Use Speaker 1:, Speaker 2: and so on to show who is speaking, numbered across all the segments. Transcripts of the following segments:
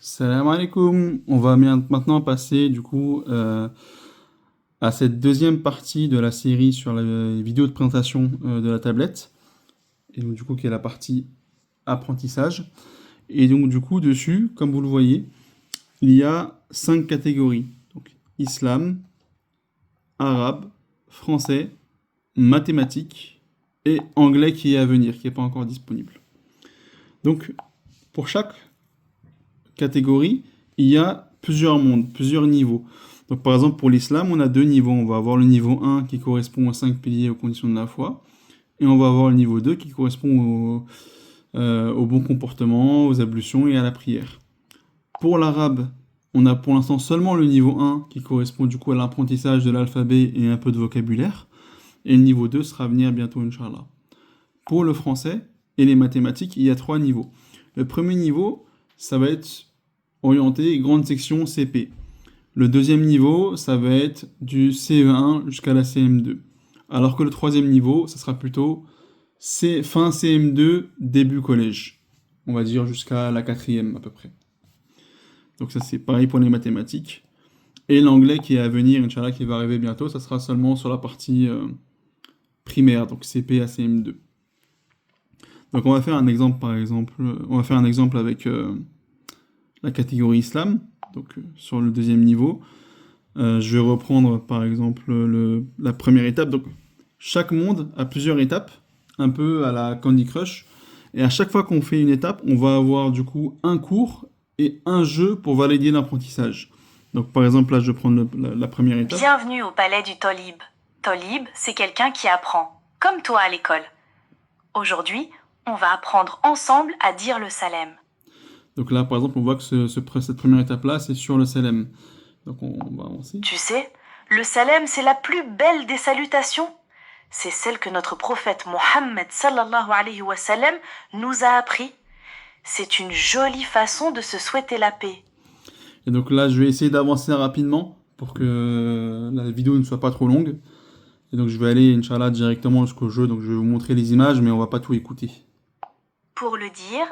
Speaker 1: Salam alaikum. On va maintenant passer du coup à cette deuxième partie de la série sur la vidéo de présentation de la tablette. Et donc du coup qui est la partie apprentissage. Et donc du coup dessus, comme vous le voyez, il y a 5 catégories. Donc islam, arabe, français, mathématiques et anglais qui est à venir, qui n'est pas encore disponible. Donc pour chaque catégorie, il y a plusieurs mondes, plusieurs niveaux. Donc par exemple pour l'islam, on a deux niveaux. On va avoir le niveau 1 qui correspond aux 5 piliers aux conditions de la foi. Et on va avoir le niveau 2 qui correspond au bon comportement, aux ablutions et à la prière. Pour l'arabe, on a pour l'instant seulement le niveau 1 qui correspond du coup à l'apprentissage de l'alphabet et un peu de vocabulaire. Et le niveau 2 sera à venir bientôt, Inch'Allah. Pour le français et les mathématiques, il y a 3 niveaux. Le premier niveau, ça va être orienté grande section CP. Le deuxième niveau, ça va être du CE1 jusqu'à la CM2. Alors que le troisième niveau, ça sera plutôt fin CM2, début collège. On va dire jusqu'à la quatrième à peu près. Donc ça c'est pareil pour les mathématiques. Et l'anglais qui est à venir, Inch'Allah, qui va arriver bientôt, ça sera seulement sur la partie primaire, donc CP à CM2. Donc on va faire un exemple par exemple, on va faire un exemple avec la catégorie islam, donc sur le deuxième niveau. Je vais reprendre par exemple la première étape. Donc chaque monde a plusieurs étapes, un peu à la Candy Crush. Et à chaque fois qu'on fait une étape, on va avoir du coup un cours et un jeu pour valider l'apprentissage. Donc par exemple là je vais prendre la première étape.
Speaker 2: Bienvenue au palais du Tolib. Tolib, c'est quelqu'un qui apprend, comme toi à l'école. Aujourd'hui, on va apprendre ensemble à dire le salem.
Speaker 1: Donc là par exemple on voit que cette première étape là c'est sur le salem. Donc on va avancer.
Speaker 2: Tu sais, le salem c'est la plus belle des salutations. C'est celle que notre prophète Mohammed sallallahu alayhi wa sallam nous a appris. C'est une jolie façon de se souhaiter la paix.
Speaker 1: Et donc là, je vais essayer d'avancer rapidement pour que la vidéo ne soit pas trop longue. Et donc je vais aller, Inch'Allah, directement jusqu'au jeu. Donc je vais vous montrer les images, mais on va pas tout écouter.
Speaker 2: Pour le dire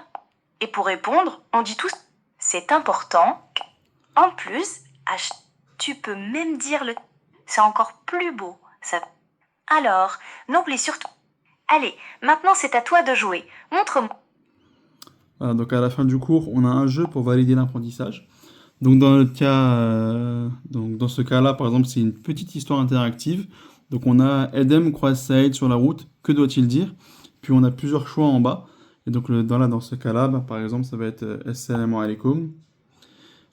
Speaker 2: et pour répondre, on dit tous c'est important. En plus, tu peux même dire le c'est encore plus beau. Ça. Alors, n'oublie surtout. Allez, maintenant c'est à toi de jouer. Montre-moi.
Speaker 1: Voilà, donc à la fin du cours, on a un jeu pour valider l'apprentissage. Donc dans le cas, donc dans ce cas-là, par exemple, c'est une petite histoire interactive. Donc on a Edem croise Saïd sur la route. Que doit-il dire? Puis on a plusieurs choix en bas. Et donc dans ce cas-là, par exemple, ça va être Assalamu alaikum.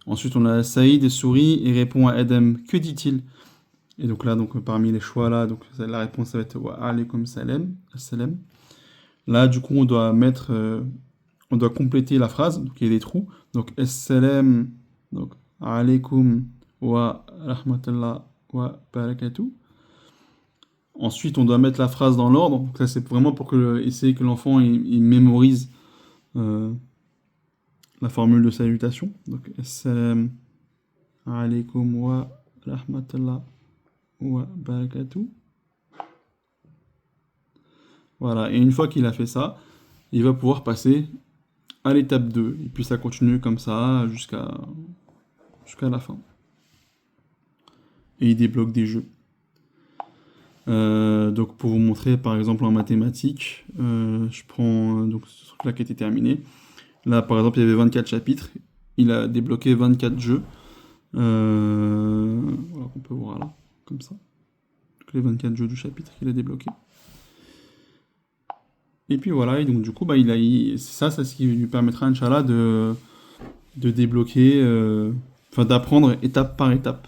Speaker 1: Ensuite, on a Saïd sourit et répond à Edem. Que dit-il? Et donc là, parmi les choix là, donc la réponse ça va être wa alaikum salam, assalam. Là, du coup, on doit compléter la phrase. Donc il y a des trous. Donc assalam, donc alaikum wa rahmatullah wa barakatuh. Ensuite, on doit mettre la phrase dans l'ordre. Donc ça, c'est vraiment pour essayer que l'enfant il mémorise la formule de salutation. Donc assalam alaikum wa rahmatullah wa barakatuh. Voilà, et une fois qu'il a fait ça, il va pouvoir passer à l'étape 2. Et puis ça continue comme ça jusqu'à la fin. Et il débloque des jeux. Donc pour vous montrer par exemple en mathématiques, je prends donc ce truc-là qui était terminé. Là par exemple il y avait 24 chapitres, il a débloqué 24 jeux. Voilà qu'on peut voir là, comme ça. Donc les 24 jeux du chapitre qu'il a débloqué. Et puis voilà, et donc du coup c'est ce qui lui permettra Inch'Allah de débloquer, d'apprendre étape par étape.